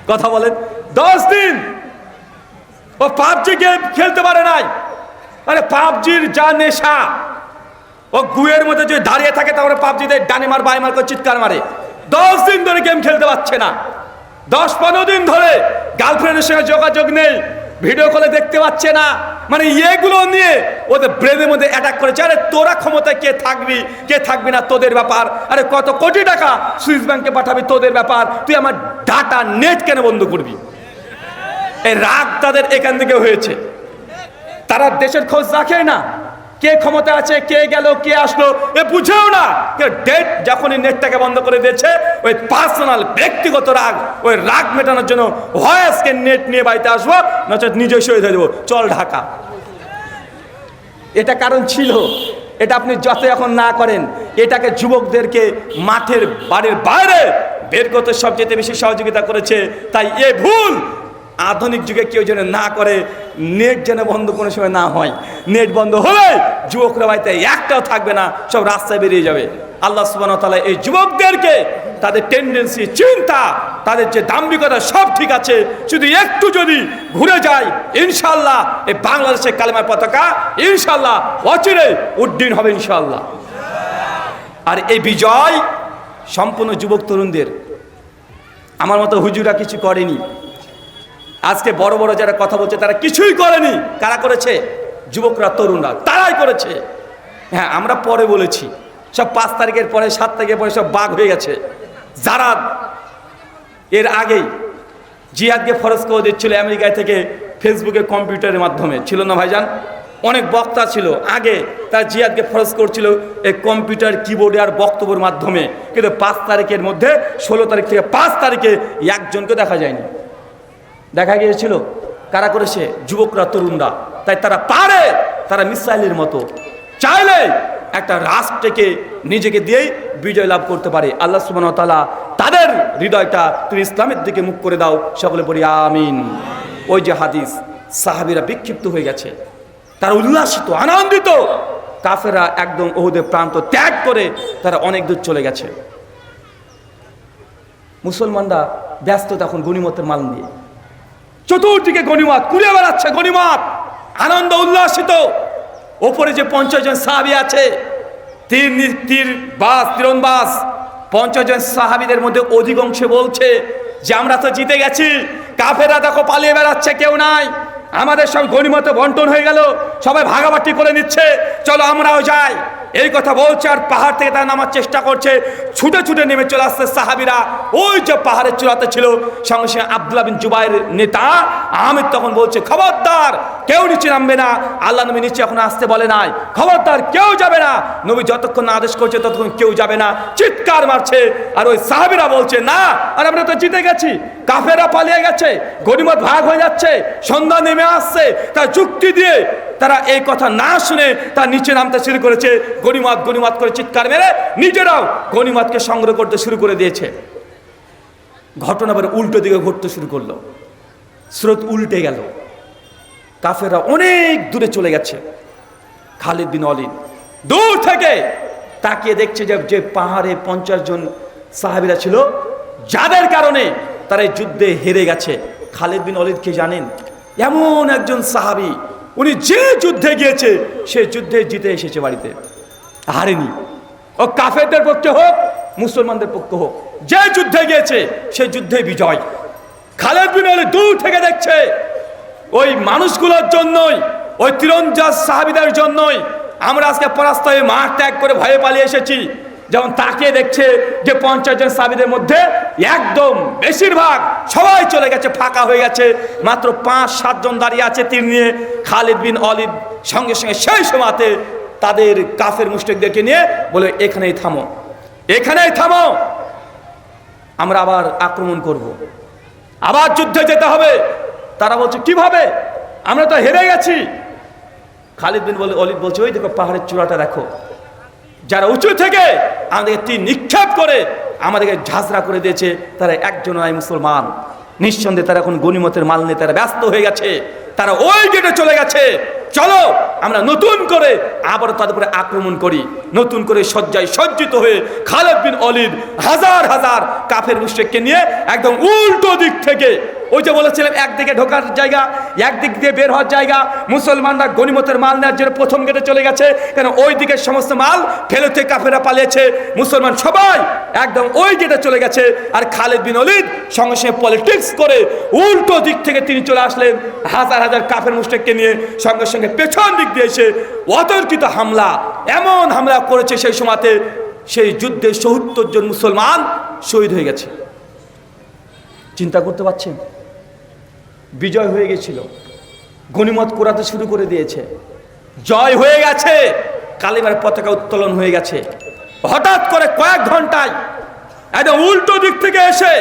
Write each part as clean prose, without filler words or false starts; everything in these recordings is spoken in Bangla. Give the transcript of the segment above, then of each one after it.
কথা বলেন, 10 দিন ও পাবজি গেম খেলতে পারে নাই। আরে পাবজির যা নেশা, ও গুয়ের মধ্যে যদি দাঁড়িয়ে থাকে তারপরে পাবজিতে ডানে মার বাই মার করে চিৎকার মারে। 10 দিন ধরে গেম খেলতে পারছে না, 10-15 দিন ধরে গার্লফ্রেন্ডের সঙ্গে যোগাযোগ নেই, ভিডিও কলে দেখতে পাচ্ছে না। মানে এগুলো নিয়ে ওদের ব্রেনের মধ্যে অ্যাটাক করেছে। আরে তোরা ক্ষমতায় কে থাকবি কে থাকবি না তোদের ব্যাপার, আরে কত কোটি টাকা সুইস ব্যাংকে পাঠাবি তোদের ব্যাপার, তুই আমার ডাটা নেট কেন বন্ধ করবি? এই রাগ তাদের এখান থেকে হয়েছে। তারা দেশের খোঁজ রাখে না, কে ক্ষমতা আছে, কে গেল, কে আসলো, এ বুঝেও না। ডেট যখনই নেটটাকে বন্ধ করে দিয়েছে, ওই পার্সোনাল ব্যক্তিগত রাগ, ওই রাগ মেটানোর জন্য হয় আজকে নেট নিয়ে বাড়িতে আসবো, নচেত নিজেই শহীদ হয়ে যাবো, চল ঢাকা। এটা কারণ ছিল। এটা আপনি যত এখন না করেন, এটাকে যুবকদেরকে মাঠের বাড়ির বাইরে বের করতে সবচেয়ে বেশি সহযোগিতা করেছে। তাই এ ভুল আধুনিক যুগে কেউ যেন না করে, নেট যেন বন্ধ কোনো সময় না হয়। নেট বন্ধ হলে যুবকরা বাড়িতে একটাও থাকবে না, সব রাস্তায় বেরিয়ে যাবে। আল্লাহ সুবহানাহু ওয়া তাআলা এই যুবকদেরকে তাদের টেন্ডেন্সি, চিন্তা, তাদের যে দাম্ভিকতা সব ঠিক আছে, শুধু একটু যদি ঘুরে যায়, ইনশাআল্লাহ এই বাংলাদেশের কালেমার পতাকা ইনশাআল্লাহ অচিরে উড্ডীন হবে ইনশাআল্লাহ। আর এই বিজয় সম্পূর্ণ যুবক তরুণদের। আমার মতো হুজুরা কিছু করেনি। আজকে বড় বড় যারা কথা বলছে তারা কিছুই করেনি। কারা করেছে? যুবকরা, তরুণরা, তারাই করেছে। হ্যাঁ, আমরা পরে বলেছি, সব 5 তারিখের পরে 7 তারিখের পরে সব বাঘ হয়ে গেছে। যারা এর আগেই জিহাদকে ফরজ করে দিচ্ছিল আমেরিকায় থেকে, ফেসবুকে, কম্পিউটারের মাধ্যমে, ছিল না ভাইজান? অনেক বক্তা ছিল আগে, তারা জিহাদকে ফরজ করছিল এই কম্পিউটার, কিবোর্ডে আর বক্তব্যের মাধ্যমে। কিন্তু 5 তারিখের মধ্যে 16 তারিখ থেকে 5 তারিখে একজনকে দেখা যায়নি। দেখা গিয়েছিল কারা করেছে? যুবকরা, তরুণরা। তাই তারা পারে, তারা মিসাইলের মতো চাইলে একটা রাষ্ট্রকে নিজেকে দিয়েই বিজয় লাভ করতে পারে। আল্লাহ সুবহানাহু ওয়া তাআলা তাদের হৃদয়টা তুমি ইসলামের দিকে মুখ করে দাও, সকলে পড়ি আমিন। ওই যে হাদিস, সাহাবীরা বিক্ষিপ্ত হয়ে গেছে, তারা উল্লাসিত, আনন্দিত। কাফেররা একদম উহুদের প্রান্ত ত্যাগ করে তারা অনেক দূর চলে গেছে। মুসলমানরা ব্যস্ত তখন গনিমতের মাল নিয়ে, চতুর্দিকে গনিমত কুড়িয়ে বেড়াচ্ছে, গনিমত, আনন্দ, উল্লাসিত। ওপরে যে 50 জন সাহাবী আছে, তীরন্দাজ 50 জন সাহাবীদের মধ্যে অধিকাংশ বলছে যে আমরা তো জিতে গেছি, কাফেররা দেখো পালিয়ে বেড়াচ্ছে, কেউ নাই, আমাদের সব গনিমতে বন্টন হয়ে গেল, সবাই ভাগাভাগি করে নিচ্ছে, চলো আমরাও যাই। এই কথা বলছে আর পাহাড় থেকে তারা নামার চেষ্টা করছে। ছুটে ছুটে নেমে চলে আসছে সাহাবীরা। ওই যে পাহাড়ের চূড়াতে ছিল, সঙ্গে সঙ্গে আব্দুল্লাহ বিন জুবাইর নেতা আমির তখন বলছে, খবরদার কেউ নিচে নামবে না, আল্লাহ নবী নিচে এখন আসতে বলে নাই, খবরদার কেউ যাবে না, নবী যতক্ষণ না আদেশ করছে ততক্ষণ কেউ যাবে না। চিৎকার মারছে। আর ওই সাহাবীরা বলছে, না, আর আমরা তো জিতে গেছি, কাফেররা পালিয়ে গেছে, গনিমত ভাগ হয়ে যাচ্ছে, সন্ধ্যা নেমে আসছে। তার যুক্তি দিয়ে তারা এই কথা না শুনে তার নিচে নামতে শুরু করেছে, গনিমত গনিমত করে চিৎকার মেরে নিজেরাও গনিমতকে সংগ্রহ করতে শুরু করে দিয়েছে। ঘটনা আবার উল্টো দিকে ঘটতে শুরু করলো, স্রোত উল্টে গেল, কাফেররা অনেক দূরে চলে গেছে। খালিদ বিন ওয়ালিদ দূর থেকে তাকিয়ে দেখছে যে পাহাড়ে 50 জন সাহাবীরা ছিল, যাদের কারণে তারা এই যুদ্ধে হেরে গেছে। খালিদ বিন ওয়ালিদ কে জানেন? এমন একজন সাহাবী, উনি যে যুদ্ধে গিয়েছে সে যুদ্ধে জিতে এসেছে, বাড়িতে হারেনি। ও কাফেরদের পক্ষে হোক, মুসলমানদের পক্ষে হোক, যে যুদ্ধে গিয়েছে সেই যুদ্ধে বিজয়। খালিদ বিন ওয়ালিদ দূর থেকে দেখছে, ওই মানুষগুলোর জন্যই, ওই তীরন্দাজ সাহাবীদের জন্যই আমরা আজকে পরাস্ত হয়ে মাঠ ত্যাগ করে ভয়ে পালিয়ে এসেছি। যেমন তাকিয়ে দেখছে যে 50 জন সাহাবীদের মধ্যে একদম বেশিরভাগ সবাই চলে গেছে, ফাঁকা হয়ে গেছে, মাত্র 5-7 জন দাঁড়িয়ে আছে তীর নিয়ে। খালিদ বিন ওয়ালিদ সঙ্গে সঙ্গে সেই সময়তে তাদের কাফের মুশরিকদেরকে নিয়ে বলে, এখানেই থামো, এখানেই থামো, আমরা আবার আক্রমণ করব, আবার যুদ্ধে যেতে হবে। তারা বলছে, কিভাবে, আমরা তো হেরে গেছি। খালিদ বিন ওয়ালিদ বলছে, ওই দেখো পাহাড়ের চূড়াটা দেখো, যারা উঁচু থেকে আমাদেরকে তীর নিক্ষেপ করে আমাদেরকে ঝাঁঝরা করে দিয়েছে, তারা একজন নাই মুসলমান। নিঃসন্দেহে তারা এখন গনিমতের মাল নিয়ে তারা ব্যস্ত হয়ে গেছে, তারা ওই গেটে চলে গেছে। চলো আমরা নতুন করে আবার তাদের উপরে আক্রমণ করি। নতুন করে সজ্জায় সজ্জিত হয়ে খালিদ বিন ওয়ালিদ হাজার হাজার কাফের মুশরিককে নিয়ে একদম উল্টো দিক থেকে, ওই যে বলেছিলাম একদিকে ঢোকার জায়গা, একদিক দিয়ে বের হওয়ার জায়গা, মুসলমানরা গনিমতের মাল নেওয়ার জন্য প্রথম গেটে চলে গেছে, কেন ওই দিকের সমস্ত মাল ফেলতে কাফেরা পালিয়েছে, মুসলমান সবাই একদম ওই গেটে চলে গেছে। আর খালিদ বিন ওয়ালিদ সঙ্গে সঙ্গে পলিটিক্স করে উল্টো দিক থেকে তিনি চলে আসলেন হাজার হাজার কাফের মুশরিককে নিয়ে, সঙ্গে সঙ্গে পেছন দিক দিয়ে এসে অতর্কিত হামলা, এমন হামলা করেছে সেই সময়তে সেই যুদ্ধে ৭০ জন মুসলমান শহীদ হয়ে গেছে। চিন্তা করতে পারছেন? বিজয় হয়ে গেছিল, গনিমত কুড়াতে শুরু করে দিয়েছে, জয় হয়ে গেছে, কালিমার পতাকা উত্তোলন হয়ে গেছে। হঠাৎ করে কয়েক ঘন্টায় একদম উল্টো দিক থেকে এসে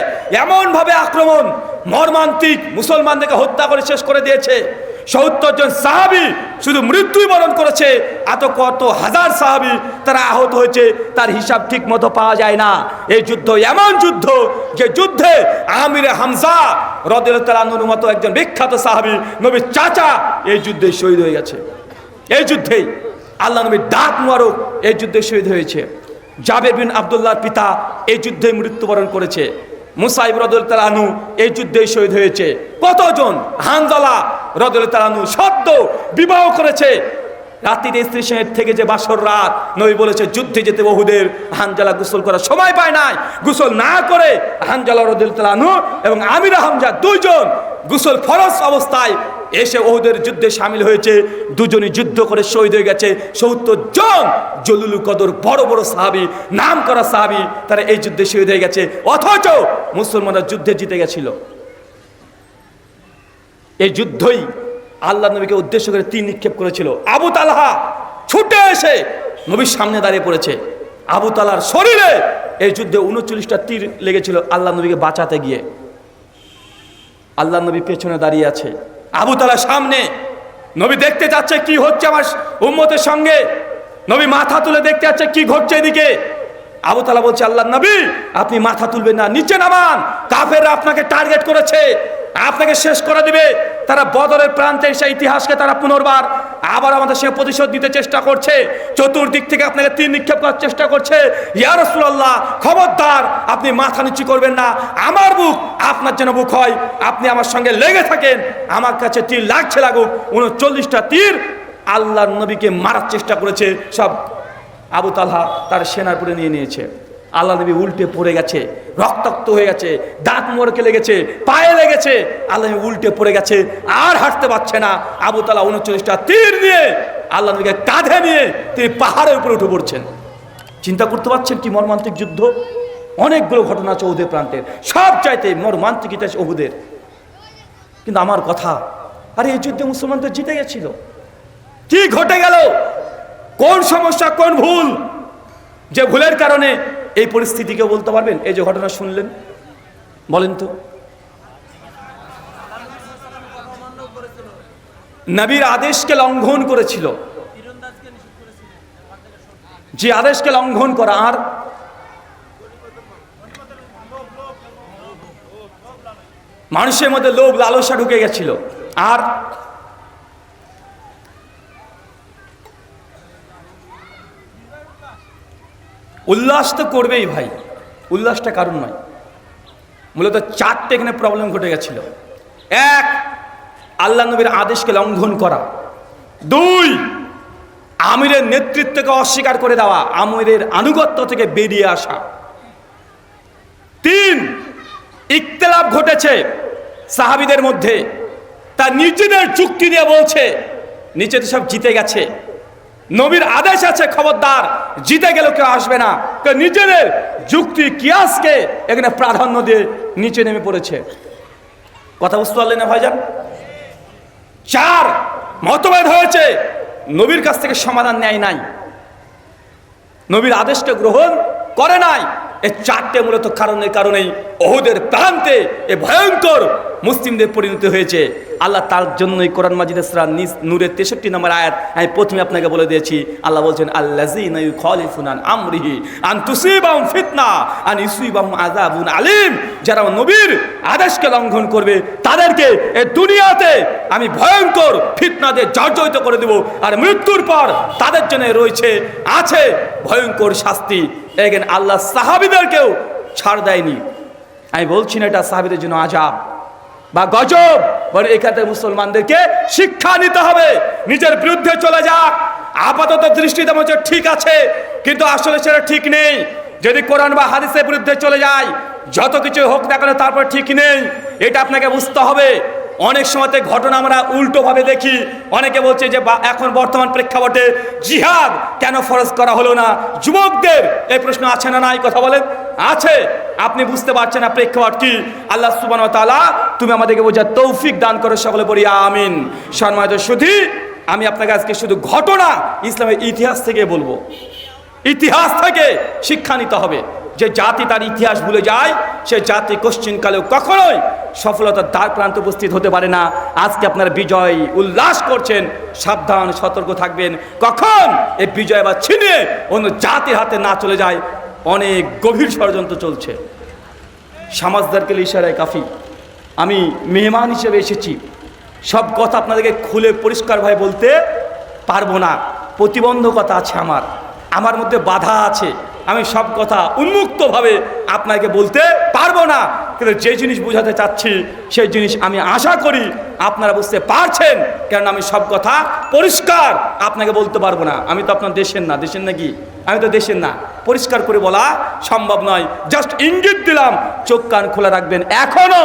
এমন ভাবে আক্রমণ, মর্মান্তিক, মুসলমানদেরকে হত্যা করে শেষ করে দিয়েছে। ৭০ জন সাহাবী শুধু মৃত্যুই বরণ করেছে, এত কত হাজার সাহাবী তারা আহত হয়েছে, তার হিসাব ঠিক মতো পাওয়া যায় না। এই যুদ্ধ এমন যুদ্ধ যে যুদ্ধে আমিরে হামজা রাদিয়াল্লাহু তাআলা আনহুর মতো একজন বিখ্যাত সাহাবী, নবীর চাচা, এই যুদ্ধে শহীদ হয়ে গেছে। এই যুদ্ধেই আল্লাহ নবীর দাঁত মোবারক এই যুদ্ধে শহীদ হয়েছে। জাবের বিন আব্দুল্লাহর পিতা এই যুদ্ধে মৃত্যুবরণ করেছে। মুসাইব রাদিয়াল্লাহু তাআলা আনহু এই যুদ্ধে শহীদ হয়েছে। কতজন, হানজালা রাদিয়াল্লাহু তাআলা আনহু সদ্য বিবাহ করেছে, রাত্রিতে স্ত্রীর সঙ্গে থেকে যে বাসর রাত, নবী বলেছে যুদ্ধে যেতে উহুদের হানজালা গোসল করার সময় পায় নাই, গোসল না করে হানজালা রাদিয়াল্লাহু তাআলা আনহু এবং আমিরা হামজা দুইজন গোসল ফরজ অবস্থায় এসে উহুদের যুদ্ধে শামিল হয়েছে। দুজনই যুদ্ধ করে শহীদ হয়ে গেছে। ৭০ জন জলিল কদর বড় বড় সাহাবী, নাম করা সাহাবী, তারা এই যুদ্ধে শহীদ হয়ে গেছে। অথচ মুসলমানরা যুদ্ধে জিতে গেছিল। এই যুদ্ধই আল্লাহ নবীকে উদ্দেশ্য করে তীর নিক্ষেপ করেছিল। আবু তালহা ছুটে এসে নবীর সামনে দাঁড়িয়ে পড়েছে। আবু তালহার শরীরে এই যুদ্ধে ৩৯টা তীর লেগেছিল আল্লাহ নবীকে বাঁচাতে গিয়ে। আল্লাহ নবী পেছনে দাঁড়িয়ে আছে, আবু তালহা সামনে। নবী দেখতে যাচ্ছে কি হচ্ছে আমার উম্মতের সঙ্গে, নবী মাথা তুলে দেখতে যাচ্ছে কি ঘটছে এদিকে। আবু তালহা বলছে, আল্লাহ নবী আপনি মাথা তুলবেন না, নিচে নামান, কাফেররা আপনাকে টার্গেট করেছে, আপনাকে শেষ করে দিবে। তারা বদরের প্রান্তে এসে ইতিহাসকে তারা পুনর্বার আবার আমাদের সে প্রতিশোধ দিতে চেষ্টা করছে, চতুর্দিক থেকে আপনাকে তীর নিক্ষেপ করার চেষ্টা করছে। ইয়া রাসূলুল্লাহ খবরদার, আপনি মাথা নিচু করবেন না, আমার বুক আপনার যেন বুক হয়, আপনি আমার সঙ্গে লেগে থাকেন, আমার কাছে তীর লাগছে লাগুক। ৩৯টা তীর আল্লাহর নবীকে মারার চেষ্টা করেছে, সব আবু তালহা তার সেনার উপরে নিয়ে নিয়েছে। আল্লাহ নবী উল্টে পড়ে গেছে, রক্তাক্ত হয়ে গেছে, দাঁত মোড়কে লেগেছে, পায়ে লেগেছে, আল্লাহ নবী উল্টে পড়ে গেছে, আর হাঁটতে পারছে না। আবু তালহা ৩৯টা তীর নিয়ে আল্লাহ নবীকে কাঁধে নিয়ে তিনি পাহাড়ের উপরে উঠে পড়ছেন। চিন্তা করতে পারছেন কি মর্মান্তিক যুদ্ধ। অনেকগুলো ঘটনা আছে উহুদের প্রান্তের, সব চাইতে মর্মান্তিক ইতিহাস উহুদের। কিন্তু আমার কথা, আরে এই যুদ্ধে মুসলমানদের জিতে গেছিল, কি ঘটে গেল, কোন সমস্যা, কোন ভুল, যে ভুলের কারণে এই পরিস্থিতিকে বলতে পারবেন? এই যে ঘটনা শুনলেন, বলেন তো। নবীর আদেশকে লঙ্ঘন করেছিল, যে আদেশকে লঙ্ঘন করা, আর মানুষের মধ্যে লোভ লালসা ঢুকে গেছিল, আর উল্লাস তো করবেই ভাই, উল্লাসটা কারণ নয়। মূলত 4টে এখানে প্রবলেম ঘটে গেছিল। 1, আল্লাহ নবীর আদেশকে লঙ্ঘন করা। 2, আমিরের নেতৃত্বকে অস্বীকার করে দেওয়া, আমিরের আনুগত্য থেকে বেরিয়ে আসা। 3, ইখতিলাফ ঘটেছে সাহাবীদের মধ্যে, তার নিজেদের যুক্তি দিয়ে বলছে নিচে তো সব জিতে গেছে, নবীর আদেশ আছে খবরদার, জিতে গেল কেউ আসবে না, নিজেদের যুক্তি কিয়াসকে এখানে প্রাধান্য দিয়ে নিচে নেমে পড়েছে। কথা বুঝতে পারলেন না ভাইজান? 4, মতভেদ হয়েছে, নবীর কাছ থেকে সমাধান নেয় নাই, নবীর আদেশকে গ্রহণ করে নাই। এই 4টে মূলত কারণের কারণেই উহুদের প্রান্তে এ ভয়ঙ্কর মুসলিমদের পরিণত হয়েছে। আল্লাহ তার জন্যই কোরআন মাজিদের সূরা নূরের 63 নম্বর আয়াত আমি প্রথমে আপনাকে বলে দিয়েছি। আল্লাহ বলছেন আল্লাযীনা ইউখালিফুনা আন আমরিহি আন তুসিবাহুম ফিতনা আন ইউসিবাহুম আযাবুন আলীম। যারা নবীর আদেশকে লঙ্ঘন করবে তাদেরকে এই দুনিয়াতে আমি ভয়ঙ্কর ফিতনা দিয়ে জর্জরিত করে দেব, আর মৃত্যুর পর তাদের জন্য আছে ভয়ঙ্কর শাস্তি। এখানে আল্লাহ সাহাবীদেরকেও ছাড় দেয়নি। আমি বলছি না এটা সাহাবীদের জন্য আযাব বা গজব, বরং এখানে মুসলমানদেরকে শিক্ষা নিতে হবে। নিজের বিরুদ্ধে চলে যাক, আপাতত দৃষ্টিতে মনে হচ্ছে ঠিক আছে, কিন্তু আসলে সেটা ঠিক নেই। যদি কোরআন বা হাদিসের বিরুদ্ধে চলে যায়, যত কিছু হোক না কেন তারপর ঠিক নেই, এটা আপনাকে বুঝতে হবে। অনেক সময়তে ঘটনা আমরা উল্টোভাবে দেখি। অনেকে বলছে যে এখন বর্তমান প্রেক্ষাপটে জিহাদ কেন ফরজ করা হলো না যুবকদের, এই প্রশ্ন আছে না নাই? কথা বলেন, আছে। আপনি বুঝতে পারছেন না প্রেক্ষাপট কি। আল্লাহ সুবহানাহু ওয়া তাআলা তুমি আমাদেরকে বোঝার তৌফিক দান করো, সকলে বলি আমিন। সম্মানিত সুধী, আমি আপনাকে আজকে শুধু ঘটনা ইসলামের ইতিহাস থেকে বলবো। ইতিহাস থেকে শিক্ষা নিতে হবে। যে জাতি তার ইতিহাস ভুলে যায়, সে জাতি কোশ্চিনকালেও কখনোই সফলতার দ্বার প্রান্তে উপস্থিত হতে পারে না। আজকে আপনারা বিজয় উল্লাস করছেন, সাবধান সতর্ক থাকবেন কখন এই বিজয় বা ছিনিয়ে অন্য জাতির হাতে না চলে যায়। অনেক গভীর ষড়যন্ত্র চলছে। সমাজদারকে ইশারায় কাফি। আমি মেহমান হিসেবে এসেছি, সব কথা আপনাদেরকে খুলে পরিষ্কারভাবে বলতে পারবো না। প্রতিবন্ধকতা আছে, আমার মধ্যে বাধা আছে। আমি সব কথা উন্মুক্তভাবে আপনাকে বলতে পারবো না, কিন্তু যে জিনিস বোঝাতে চাচ্ছি সেই জিনিস আমি আশা করি আপনারা বুঝতে পারছেন। কারণ আমি সব কথা পরিষ্কার আপনাকে বলতে পারবো না। আমি তো আপনার দেশের না, দেশের নাকি? আমি তো দেশের না, পরিষ্কার করে বলা সম্ভব নয়। জাস্ট ইঙ্গিত দিলাম, চোখ কান খোলা রাখবেন। এখনো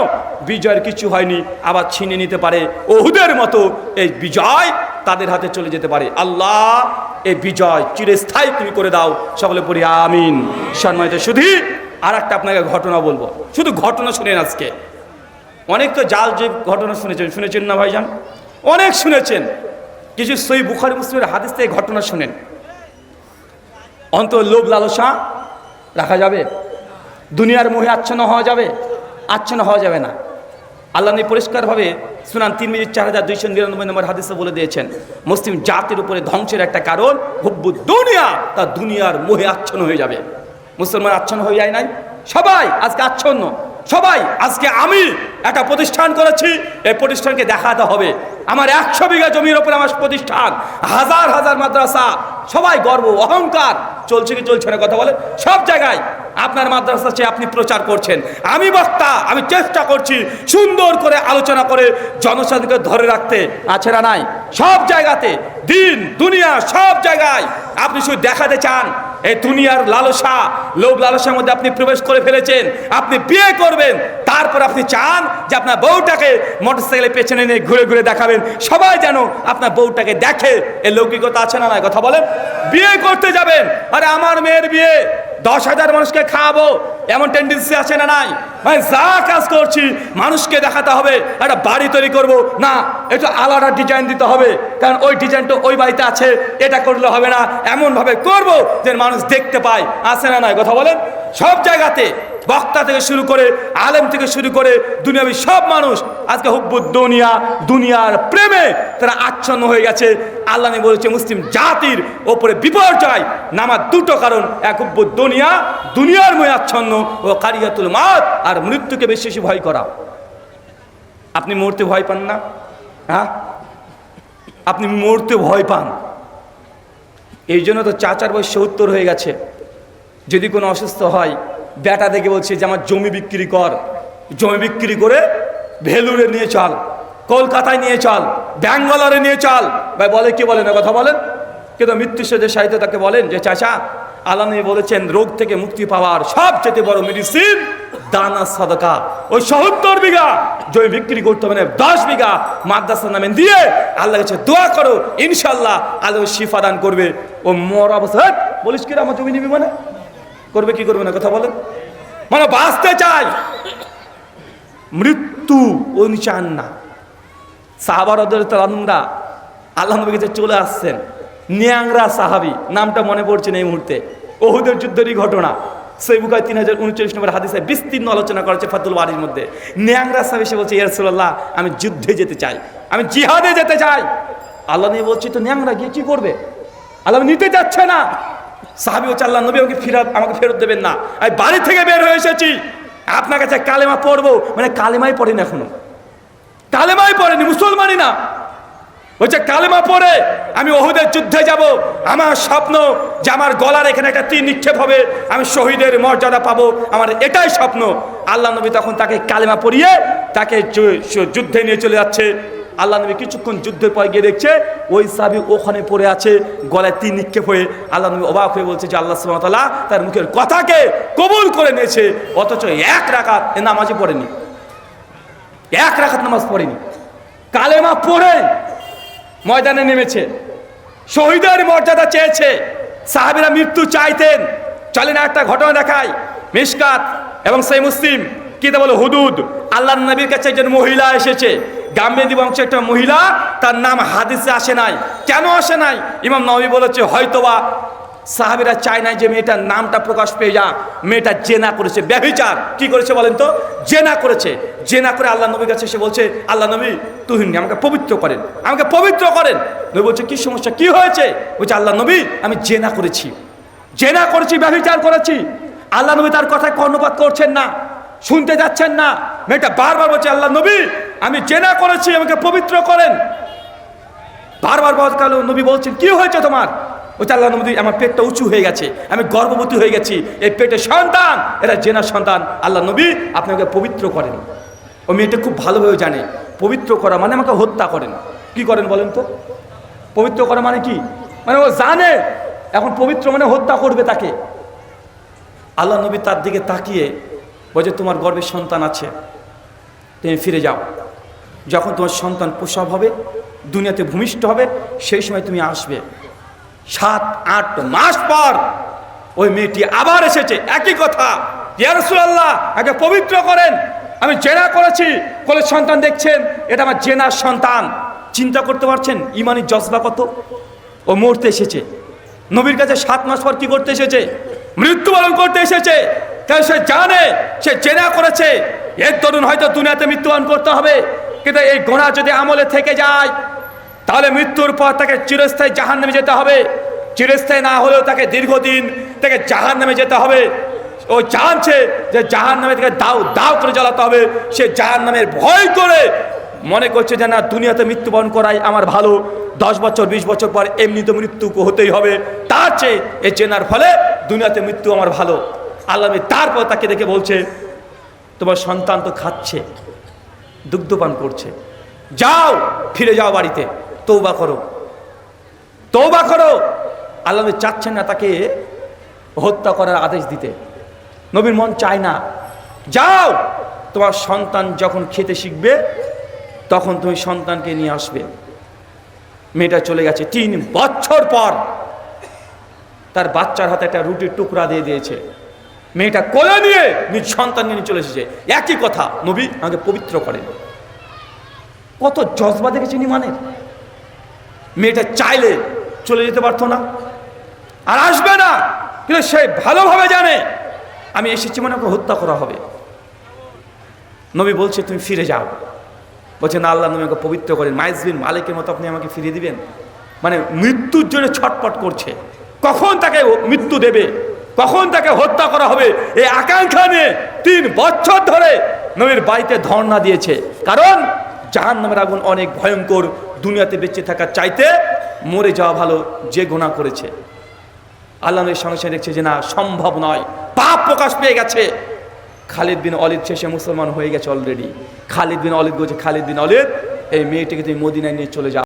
বিজয়ের কিছু হয়নি, আবার ছিনিয়ে নিতে পারে। ওহুদের মতো এই বিজয় তাদের হাতে চলে যেতে পারে। আল্লাহ এই বিজয় চিরস্থায়ী তুমি করে দাও, সকলে পড়ি আমিন। সম্মানিত শুধু আর একটা আপনাকে ঘটনা বলবো, শুধু ঘটনা শুনেন। আজকে অনেক তো জাল যে ঘটনা শুনেছেন না ভাইজান? অনেক শুনেছেন। কিছু সহিহ বুখারী মুসলিমের হাদিস থেকে ঘটনা শুনেন। অন্তর লোভ লালসা রাখা যাবে? দুনিয়ার মোহে আচ্ছন্ন হওয়া যাবে? আচ্ছন্ন হওয়া যাবে না। আল্লাহ পরিষ্কারভাবে সুনান ৩,৪,২৯৯ নম্বর হাদিসে বলে দিয়েছেন, মুসলিম জাতির উপরে ধ্বংসের একটা কারণ হুব্বুদ দুনিয়া, তা দুনিয়ার মোহে আচ্ছন্ন হয়ে যাবে। মুসলমান আচ্ছন্ন হয়ে যায় নাই? সবাই আজকে আচ্ছন্ন। সবাই আজকে, আমি একটা প্রতিষ্ঠান করেছি, এই প্রতিষ্ঠানকে দেখাতে হবে। আমার 100 বিঘা জমির ওপরে আমার প্রতিষ্ঠান, হাজার হাজার মাদ্রাসা, সবাই গর্ব অহংকার। চলছে কি চলছে না? কথা বলে সব জায়গায় আপনার মাদ্রাসা চেয়ে আপনি প্রচার করছেন। আমি বক্তা, আমি চেষ্টা করছি সুন্দর করে আলোচনা করে জনসাধারণকে ধরে রাখতে, আছে না নাই? সব জায়গাতে, দিন দুনিয়া সব জায়গায় আপনি শুধু দেখাতে চান। এই দুনিয়ার লালসা, লোভ লালসার মধ্যে আপনি প্রবেশ করে ফেলেছেন। আপনি বিয়ে করবেন, তারপর আপনি চান যে আপনার বউটাকে মোটরসাইকেলের পেছনে নিয়ে ঘুরে ঘুরে দেখাবেন, সবাই যেন আপনার বউটাকে দেখে। এই লৌকিকতা আছে না নাই? কথা বলেন। বিয়ে করতে যাবেন, আরে আমার মেয়ের বিয়ে, 10,000 মানুষকে খাওয়াবো, এমন টেন্ডেন্সি আছে না নাই? মানে যা কাজ করছি মানুষকে দেখাতে হবে। একটা বাড়ি তৈরি করব না, একটু আলাদা ডিজাইন দিতে হবে, কারণ ওই ডিজাইনটা ওই বাড়িতে আছে, এটা করলে হবে না, এমনভাবে করব যে মানুষ দেখতে পায়, আছে না নাই? কথা বলেন। সব জায়গাতে বক্তা থেকে শুরু করে আলেম থেকে শুরু করে দুনিয়াবি সব মানুষ আজকে হুব্বুদ দুনিয়া, দুনিয়ার প্রেমে তারা আচ্ছন্ন হয়ে গেছে। আল্লাহ বলেছে মুসলিম জাতির ওপরে বিপর্যয় নামার দুটো কারণ, এক হুব্বুদ দুনিয়া, দুনিয়ার ময় আচ্ছন্ন, ও কারিয়াতুল মাউত, আর মৃত্যুকে বেশি বেশি ভয় করা। আপনি মরতে ভয় পান না? হ্যাঁ, আপনি মরতে ভয় পান। এই জন্য তো চাচার বয়স 70 হয়ে গেছে। যদি কোনো অসুস্থ হয়, বেটা দেখে বলছে যে আমার জমি বিক্রি কর, জমি বিক্রি করে ভেলুরে নিয়ে চল, কলকাতায় নিয়ে চল, ব্যাঙ্গালোরে নিয়ে চল। ভাই বলে কি বলে না? কথা বলেন। কিন্তু মৃত্যুর সাথে সাহিত্য তাকে বলেন যে চাচা, আল্লাহ নবী বলেছেন রোগ থেকে মুক্তি পাওয়ার সবচেয়ে বড় মেডিসিন দানা সাদাকা। ওই 70 বিঘা জমি বিক্রি করতে হবে না, 10 বিঘা মাদ্রাসার নামে দিয়ে আল্লাহর কাছে দোয়া করো, ইনশাল্লাহ আল্লাহ শিফা দান করবে। ও মর অবস্থা বলিস কি আমার জমি নিবি মানে? করবে কি করবে না? কথা বলেন। মানে বাঁচতে চাই, মৃত্যু উনি চান না। সাহাবা রাদিয়াল্লাহু তাআলা আল্লাহ নবীর কাছে চলে আসছেন। নিয়াংরা সাহাবী, নামটা মনে পড়ছে না এই মুহূর্তে, ওহুদের যুদ্ধেরই ঘটনা। সহিহ বুখারী 3039 নম্বর হাদিসে বিস্তীর্ণ আলোচনা করেছে ফাতুল বারীর মধ্যে। ন্যাংরা সাহাবী এসে বলছে, ইয়া রাসূলুল্লাহ, আমি যুদ্ধে যেতে চাই, আমি জিহাদে যেতে চাই। আল্লাহ নবী বলছে, তো ন্যাংরা গিয়ে কি করবে? আল্লাহ নিতে যাচ্ছে না। সাহাবী বলছে, আল্লাহ নবী আমাকে ফেরত দেবেন না, আমি বাড়ি থেকে বের হয়ে এসেছি, আপনার কাছে কালেমা পড়বো। মানে কালেমাই পড়েনি, এখনো কালেমাই পড়েনি, মুসলমানই না। বলছে কালেমা পড়ে আমি উহুদের যুদ্ধে যাব, আমার স্বপ্ন যে আমার গলার এখানে একটা তীর নিক্ষেপ হবে, আমি শহীদের মর্যাদা পাবো, আমার এটাই স্বপ্ন। আল্লাহ নবী তখন তাকে কালেমা পড়িয়ে তাকে যুদ্ধে নিয়ে চলে যাচ্ছে। আল্লাহ নবী কিছুক্ষণ যুদ্ধের পর গিয়ে দেখছে ওই সাহাবী ওখানে পড়ে আছে, গলায় তীর নিক্ষেপ হয়ে। আল্লাহ নবী অবাক হয়ে বলছে যে আল্লাহ সুবহানাহু ওয়া তাআলা তার মুখের কথাকে কবুল করে নিয়েছে, অথচ এক রাকাত নামাজই পড়েনি, এক রাকাত নামাজ পড়েনি, কালেমা পড়ে ময়দানে নেমেছে, শহীদের মর্যাদা চেয়েছে। সাহাবীরা মৃত্যু চাইতেন। চলে না একটা ঘটনা দেখায়, মিশকাত এবং সহিহ মুসলিম কিতাবুল হুদুদ। আল্লাহর নবীর কাছে একজন মহিলা এসেছে, গাম্মেদী বংশের একটা মহিলা, তার নাম হাদিসে আসে নাই। কেন আসে নাই? ইমাম নবী বলেছে হয়তোবা সাহাবীরা চায় নাই যে মেয়েটার নামটা প্রকাশ পেয়ে যাক। মেয়েটা জেনা করেছে, ব্যভিচার। কি করেছে বলেন তো? জেনা করেছে। জেনা করে আল্লাহ নবীর কাছে এসে বলছে, আল্লাহ নবী তুহিনী আমাকে পবিত্র করেন, আমাকে পবিত্র করেন। নবী বলছে, কি সমস্যা, কি হয়েছে? বলছে, আল্লাহ নবী আমি জেনা করেছি, জেনা করেছি, ব্যভিচার করেছি। আল্লাহ নবী তার কথায় কর্ণপাত করছেন না, শুনতে যাচ্ছেন না। মেয়েটা বারবার বলছে, আল্লাহ নবী আমি জেনা করেছি, আমাকে পবিত্র করেন। বারবার বলকালো নবী বলছেন, কি হয়েছে তোমার? বলছে, আল্লাহ নবী আমার পেটটা উঁচু হয়ে গেছে, আমি গর্ভবতী হয়ে গেছি, এই পেটে সন্তান, এরা জেনার সন্তান, আল্লাহ নবী আপনাকে পবিত্র করেন। ও মেয়েটা খুব ভালোভাবে জানে পবিত্র করা মানে আমাকে হত্যা করেন। কি করেন বলেন তো? পবিত্র করা মানে কি? মানে ও জানে এখন পবিত্র মানে হত্যা করবে তাকে। আল্লাহ নবী তার দিকে তাকিয়ে বলছে, তোমার গর্ভে সন্তান আছে, তুমি ফিরে যাও, যখন তোমার সন্তান প্রসব হবে, দুনিয়াতে ভূমিষ্ঠ হবে, সেই সময় তুমি আসবে। 7-8 মাস পর ওই মেয়েটি আবার এসেছে, একই কথা, ইয়া রাসূলুল্লাহ আগে পবিত্র করেন, আমি জেনা করেছি, কোলে সন্তান দেখছেন, এটা আমার জেনার সন্তান। চিন্তা করতে পারছেন ইমানি জজবা কত? ও মরতে এসেছে নবীর কাছে, 7 মাস পর কি করতে এসেছে? মৃত্যুবরণ করতে এসেছে। তাই সে জানে সে জেনা করেছে, এর দরুন হয়তো দুনিয়াতে মৃত্যুবরণ করতে হবে, কিন্তু এই গুনাহ যদি আমলে থেকে যায় তাহলে মৃত্যুর পর তাকে চিরস্থায়ী জাহান্নামে যেতে হবে। চিরস্থায়ী না হলেও তাকে দীর্ঘদিন তাকে জাহান্নামে যেতে হবে। ও জানছে যে জাহান্নামে থেকে দাও দাও করে জ্বালাতে হবে, সে জাহান্নামের ভয় করে মনে করছে যে না, দুনিয়াতে মৃত্যুবরণ করাই আমার ভালো, 10 বছর 20 বছর পর এমনি তো মৃত্যু হতেই হবে, তার চেয়ে এই জেনার ফলে দুনিয়াতে মৃত্যু আমার ভালো। আল্লাহ তারপর তাকে দেখে বলছে, তোমার সন্তান তো খাচ্ছে, দুগ্ধপান করছে, যাও ফিরে যাও বাড়িতে, তওবা করো, তওবা করো। আল্লাহ চাচ্ছেন না তাকে হত্যা করার আদেশ দিতে, নবীর মন চায় না। যাও, তোমার সন্তান যখন খেতে শিখবে তখন তুমি সন্তানকে নিয়ে আসবে। মেয়েটা চলে গেছে। 3 বছর পর তার বাচ্চার হাতে একটা রুটির টুকরা দিয়ে দিয়েছে। মেয়েটা কোলে নিয়ে নিজ সন্তানকে নিয়ে চলে এসেছে। একই কথা, নবী আমাকে পবিত্র করেন। কত জজবা দেখেছেন ইমানের। মেয়েটা চাইলে চলে যেতে পারতো না, আর আসবে না, কিন্তু সে ভালোভাবে জানে আমি এসেছি মানে ওকে হত্যা করা হবে। নবী বলছে তুমি ফিরে যাও। বলছে না, আল্লাহ নবী আমাকে পবিত্র করেন। মাইজ বিন মালিকের মতো আপনি আমাকে ফিরিয়ে দিবেন? মানে মৃত্যুর জন্য ছটপট করছে, কখন তাকে মৃত্যু দেবে, কখন তাকে হত্যা করা হবে, এই আকাঙ্ক্ষা নিয়ে 3 বছর ধরে নবীর বাড়িতে ধর্ণা দিয়েছে। কারণ জাহান্নামের আগুন অনেক ভয়ঙ্কর, দুনিয়াতে বেঁচে থাকার চাইতে মরে যাওয়া ভালো যে গুনাহ করেছে। আল্লাহ নবীর সঙ্গে সঙ্গে দেখছে যে না, সম্ভব নয়, পাপ প্রকাশ পেয়ে গেছে। খালিদ বিন ওয়ালিদ শেষে মুসলমান হয়ে গেছে অলরেডি। খালিদ বিন ওয়ালিদ বলছে, খালিদ বিন ওয়ালিদ এই মেয়েটিকে তুমি মদিনায় নিয়ে চলে যাও।